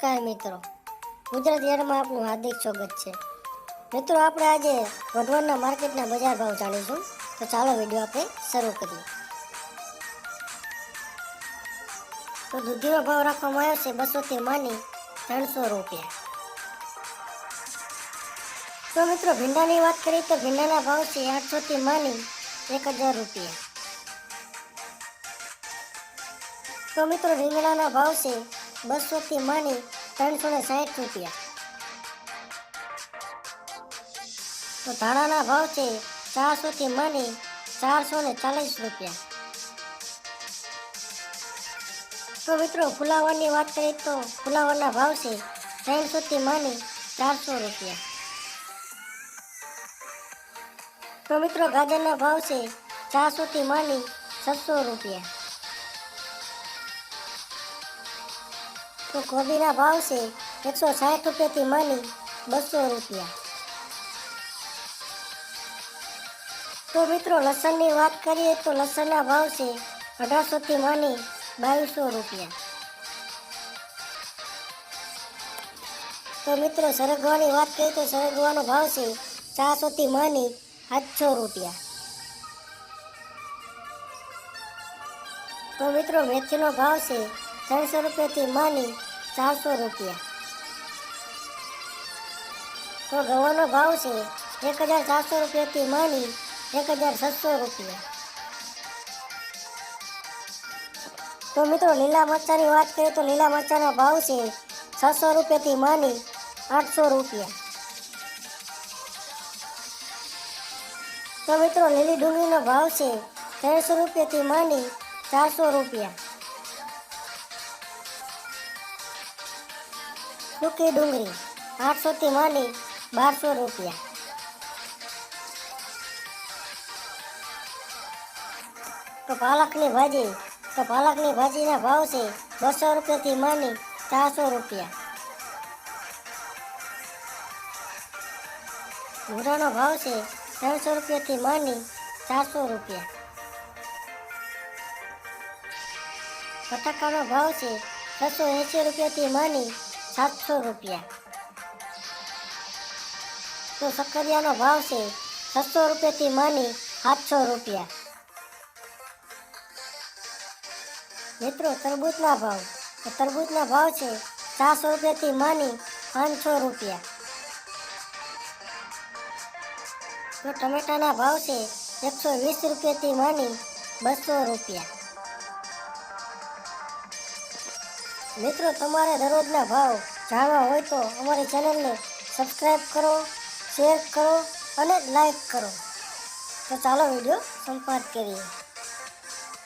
નમસ્કાર મિત્રો, ગુજરાત યાર્ડમાં આપનું હાર્દિક સ્વાગત છે। મિત્રો, આપણે આજે વઢવાણના માર્કેટના બજાર ભાવ જાણીશું, તો ચાલો વિડીયો આપણે શરૂ કરીએ। તો દૂધીનો ભાવ રાખવામાં આવ્યો છે 200 થી માંડી 300 રૂપિયા। તો મિત્રો, ભીંડાની વાત કરીએ તો ભીંડાના ભાવ છે 800 થી માંડી 1000 રૂપિયા। તો મિત્રો, રીંગણાના ભાવ છે 200 થી માંડી 360 રૂપિયા। તો ધાણાના ભાવ છે 400 થી માંડી 440 રૂપિયા। તો મિત્રો, ફુલાવરની વાત કરીએ તો ફુલાવરના ભાવ છે 300 થી માંડી 400 રૂપિયા। તો મિત્રો, ગાજરના ભાવ છે 400 થી માંડી 600 રૂપિયા। તો કોબીના ભાવ છે 160 રૂપિયાથી માંડી 200 રૂપિયા। તો મિત્રો, લસણની વાત કરીએ તો લસણના ભાવ છે 1800 થી માંડી 2200 રૂપિયા। તો મિત્રો, સરગવાની વાત કરીએ તો સરગવાનો ભાવ છે 400 થી માંડી 800 રૂપિયા। તો મિત્રો, મેથીનો ભાવ છે 300 રૂપિયાથી માંડી 400 રૂપિયા। તો ગવાનો ભાવ છે 1400 રૂપિયાથી માંડી 1600 રૂપિયા। તો મિત્રો, લીલા મરચાંની વાત કરીએ તો લીલા મરચાંનો ભાવ છે 600 રૂપિયાથી માંડી 800 રૂપિયા। તો મિત્રો, લીલી ડુંગળીનો ભાવ છે 300 રૂપિયાથી માંડી 400 રૂપિયા। સૂકી ડુંગળી 800 થી માંડી 1200 રૂપિયા। તો પાલકની ભાજીના ભાવ છે 200 રૂપિયાથી માંડી 400 રૂપિયા। ભૂરાનો ભાવ છે 300 રૂપિયાથી માંડી 400 રૂપિયા। બટાકાનો ભાવ છે 680 રૂપિયાથી માંડી 700 રૂપિયા। તો શક્કરિયાનો ભાવ છે 600 રૂપિયાથી માંડી 700 રૂપિયા। મિત્રો, તરબૂચના ભાવ છે 400 રૂપિયાથી માંડી 500 રૂપિયા। તો ટમેટાના ભાવ છે 120 રૂપિયાથી માંડી 200 રૂપિયા। મિત્રો, તમારે દરરોજના ભાવ જાણવા હોય તો અમારી ચેનલને સબસ્ક્રાઈબ કરો, શેર કરો અને લાઈક કરો। તો ચાલો વિડીયો સંપર્ક કરીએ।